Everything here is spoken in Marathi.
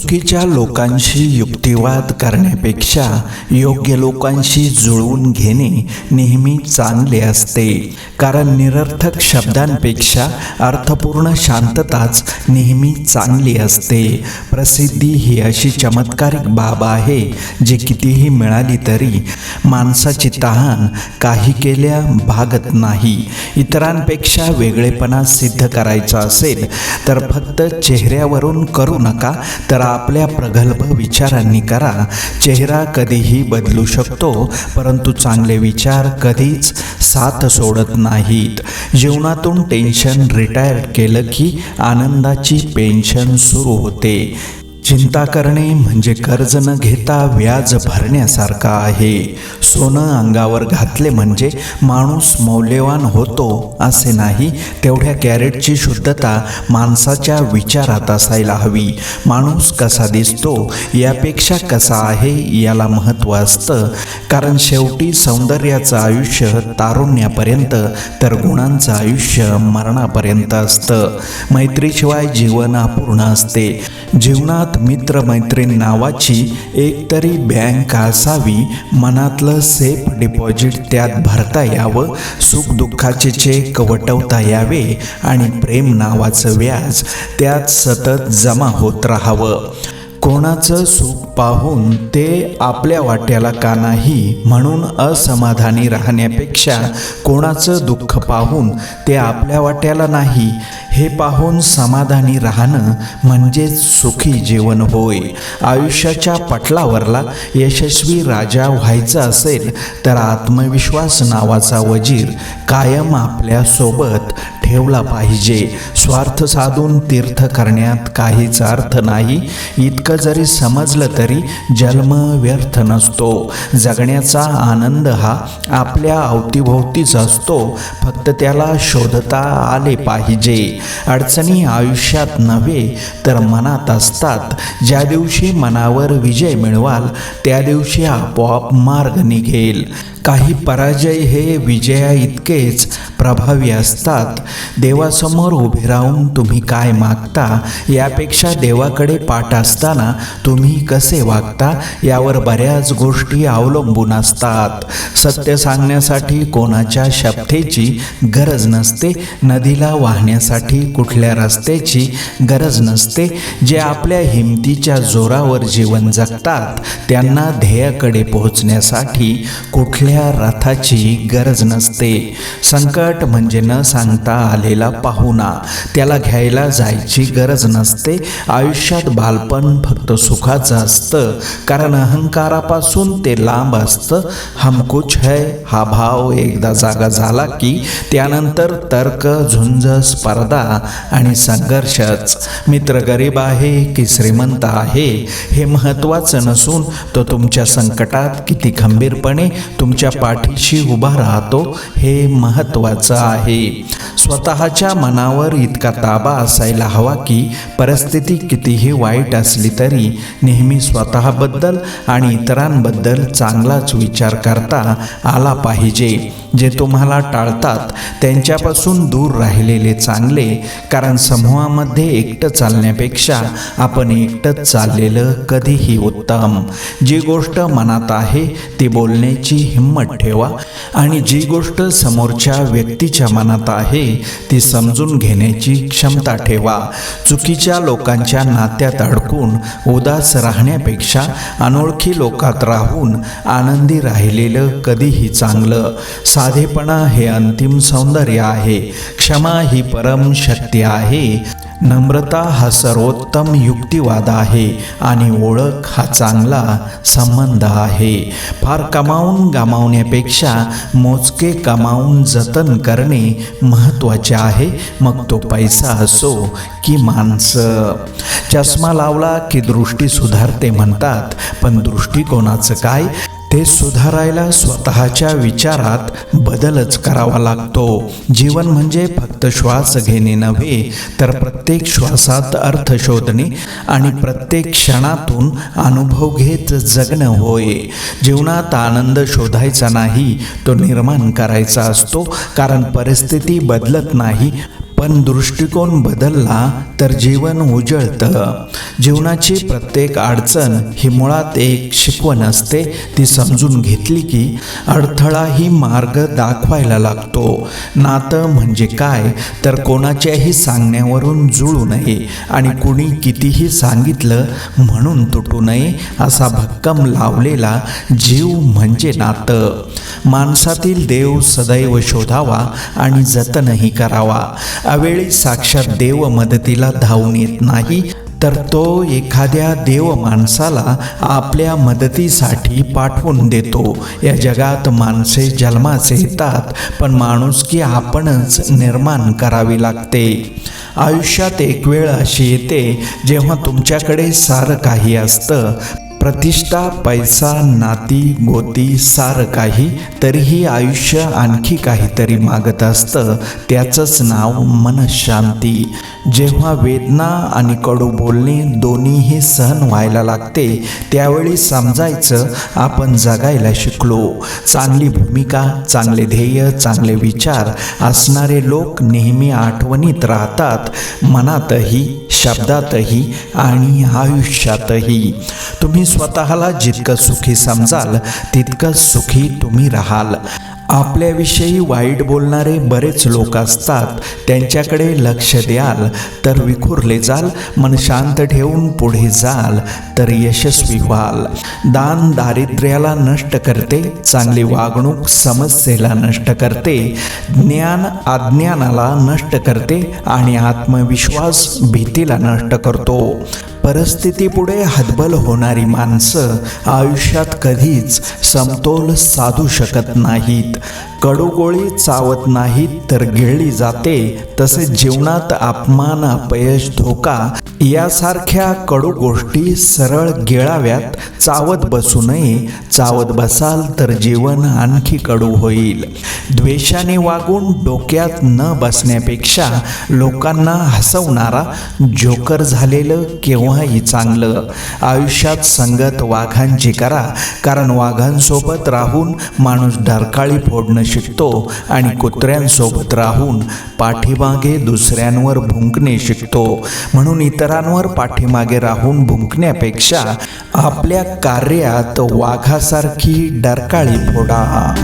चुकीच्या लोकांशी युक्तिवाद करण्यापेक्षा योग्य लोकांशी जुळवून घेणे नेहमी चांगले असते, कारण निरर्थक शब्दांपेक्षा अर्थपूर्ण शांतताच नेहमी चांगली असते. प्रसिद्धी ही अशी चमत्कारिक बाब आहे जी कितीही मिळाली तरी माणसाची तहान काही केल्या भागत नाही. इतरांपेक्षा वेगळेपणा सिद्ध करायचा असेल तर फक्त चेहऱ्यावरून करू नका, तर आपल्या प्रगल्भ विचारांनी करा. चेहरा कधीही बदलू शकतो, परंतु चांगले विचार कधीच साथ सोडत नाहीत. जीवनातून टेन्शन रिटायर केलं की आनंदाची पेन्शन सुरू होते. चिंता करणे म्हणजे कर्ज न घेता व्याज भरण्यासारखं आहे. सोनं अंगावर घातले म्हणजे माणूस मौल्यवान होतो असे नाही. तेवढ्या कॅरेटची शुद्धता माणसाच्या विचारात असायला हवी. माणूस कसा दिसतो यापेक्षा कसा आहे याला महत्त्व असतं, कारण शेवटी सौंदर्याचं आयुष्य तारुण्यापर्यंत तर गुणांचं आयुष्य मरणापर्यंत असतं. मैत्रीशिवाय जीवन अपूर्ण असते. जीवनात मित्रमैत्रीण नावाची एकतरी बँक असावी. मनातलं सेफ डिपॉझिट त्यात भरता यावं, सुखदुःखाचे चेक वटवता यावे आणि प्रेम नावाचं व्याज त्यात सतत जमा होत राहावं. कोणाचं सुख पाहून ते आपल्या वाट्याला का नाही म्हणून असमाधानी राहण्यापेक्षा कोणाचं दुःख पाहून ते आपल्या वाट्याला नाही हे पाहून समाधानी राहणं म्हणजेच सुखी जीवन होय. आयुष्याच्या पटलावरला यशस्वी राजा व्हायचं असेल तर आत्मविश्वास नावाचा वजीर कायम आपल्या सोबत ठेवला पाहिजे. स्वार्थ साधून तीर्थ करण्यात काहीच अर्थ नाही. इतकं जरी समजलं तरी जन्म व्यर्थ नसतो. जगण्याचा आनंद हा आपल्या अवतीभोवतीच असतो, फक्त त्याला शोधता आले पाहिजे. अडचणी आयुष्यात नव्हे तर मनात असतात. ज्या दिवशी मनावर विजय मिळवाल त्या दिवशी आपोआप मार्ग निघेल. काही पराजय हे विजया इतकेच प्रभावी असतात. देवासमोर उभे राहून तुम्ही काय मागता यापेक्षा देवाकडे पाठ असताना तुम्ही कसे वागता यावर बऱ्याच गोष्टी अवलंबून असतात. सत्य सांगण्यासाठी कोणाच्या शपथेची गरज नसते. नदीला वाहण्यासाठी कुठल्या रस्त्याची गरज नसते. जे आपल्या हिमतीच्या जोरावर जीवन जगतात त्यांना ध्येयाकडे पोहोचण्यासाठी कुठल्या रथाची गरज नसते. संकट म्हणजे न सांगता आलेला पाहुणा, त्याला घ्यायला जायची गरज नसते. आयुष्यात बालपण फक्त सुखाचं असतं, कारण अहंकारापासून ते लांब असतं. हम कुछ है हा भाव एकदा जागा झाला की त्यानंतर तर्क, झुंज, स्पर्धा आणि संघर्षच. मित्र गरीब आहे की श्रीमंत आहे हे महत्त्वाचं नसून तो तुमच्या संकटात किती खंबीरपणे तुमच्या पाठीशी उभा राहतो हे महत्त्वाचं आहे. स्वतःच्या मनावर इतका ताबा असायला हवा की परिस्थिती कितीही वाईट असली तरी नेहमी स्वतःबद्दल आणि इतरांबद्दल चांगलाच विचार करता आला पाहिजे. जे तुम्हाला टाळतात त्यांच्यापासून दूर राहिलेले चांगले, कारण समूहामध्ये एकटं चालण्यापेक्षा आपण एकटंच चाललेलं कधीही उत्तम. जी गोष्ट मनात आहे ती बोलण्याची हिंमत ठेवा आणि जी गोष्ट समोरच्या व्यक्तीच्या मनात आहे ती समजून घेण्याची क्षमता ठेवा. चुकीच्या लोकांच्या नात्यात अडकून उदास राहण्यापेक्षा अनोळखी लोकात राहून आनंदी राहिलेलं कधीही चांगलं. साधेपणा हे अंतिम सौंदर्य आहे. क्षमा ही परम शक्ती आहे. नम्रता हा सर्वोत्तम युक्तिवाद आहे आणि ओळख हा चांगला संबंध आहे. फार कमावून गमावण्यापेक्षा मोजके कमावून जतन करणे महत्त्वाचे आहे, मग तो पैसा असो की माणसं. चष्मा लावला की दृष्टी सुधारते म्हणतात, पण दृष्टिकोनाचं काय ते सुधारायला स्वतःच्या विचारात बदलच करावा लागतो. जीवन म्हणजे फक्त श्वास घेणे नव्हे तर प्रत्येक श्वासात अर्थ शोधणे आणि प्रत्येक क्षणातून अनुभव घेत जगणं होय. जीवनात आनंद शोधायचा नाही, तो निर्माण करायचा असतो. कारण परिस्थिती बदलत नाही, पण दृष्टिकोन बदलला तर जीवन उजळतं. जीवनाची प्रत्येक अडचण ही मुळात एक शिकवण असते. ती समजून घेतली की अडथळा ही मार्ग दाखवायला लागतो. नातं म्हणजे काय तर कोणाच्याही सांगण्यावरून जुळू नये आणि कुणी कितीही सांगितलं म्हणून तुटू नये असा भक्कम लावलेला जीव म्हणजे नातं. माणसातील देव सदैव शोधावा आणि जतनही करावा. अवेळी साक्षात देव मदतीला धावून येत नाही तर तो एखाद्या देव माणसाला आपल्या मदतीसाठी पाठवून देतो. या जगात माणसे जन्माचे येतात पण माणुसकी आपणच निर्माण करावी लागते. आयुष्यात एक वेळ अशी येते जेव्हा तुमच्याकडे सारं काही असतं, प्रतिष्ठा, पैसा, नाती गोती सारं काही, तरीही आयुष्य आणखी काहीतरी मागत असतं. त्याचंच नाव मनःशांती. जेव्हा वेदना आणि कडू बोलणे दोन्हीही सहन व्हायला लागते त्यावेळी समजायचं आपण जगायला शिकलो. चांगली भूमिका, चांगले ध्येय, चांगले विचार असणारे लोक नेहमी आठवणीत राहतात, मनातही, शब्दातही आणि आयुष्यातही. तुम्ही स्वतःला जितकं सुखी समजाल तितकं सुखी तुम्ही राहाल. आपल्याविषयी वाईट बोलणारे बरेच लोक असतात. त्यांच्याकडे लक्ष द्याल तर विखुरले जाल. मन शांत ठेवून पुढे जाल तर यशस्वी व्हाल. दान दारिद्र्याला नष्ट करते, चांगली वागणूक समस्येला नष्ट करते, ज्ञान अज्ञानाला नष्ट करते आणि आत्मविश्वास भीतीला नष्ट करतो. परिस्थितीपुढे हतबल होणारी माणसं आयुष्यात कधीच समतोल साधू शकत नाहीत. कडूगोळी चावत नाहीत तर गिळली जाते. तसेच जीवनात अपमान, अपयश, धोका यासारख्या कडू गोष्टी सरळ गिळाव्यात, चावत बसू नये. चावत बसाल तर जीवन आणखी कडू होईल. द्वेषाने वागून डोक्यात न बसण्यापेक्षा लोकांना हसवणारा जोकर झालेलं केव्हाही चांगलं. आयुष्यात संगत वाघांची करा, कारण वाघांसोबत राहून माणूस डरकाळी फोडणं शिकतो आणि कुत्र्यांसोबत राहून पाठीमागे दुसऱ्यांवर भुंकणे शिकतो. म्हणून इतरांवर पाठीमागे राहून भुंकण्यापेक्षा आपल्या कार्यात वाघासारखी डरकाळी फोडा.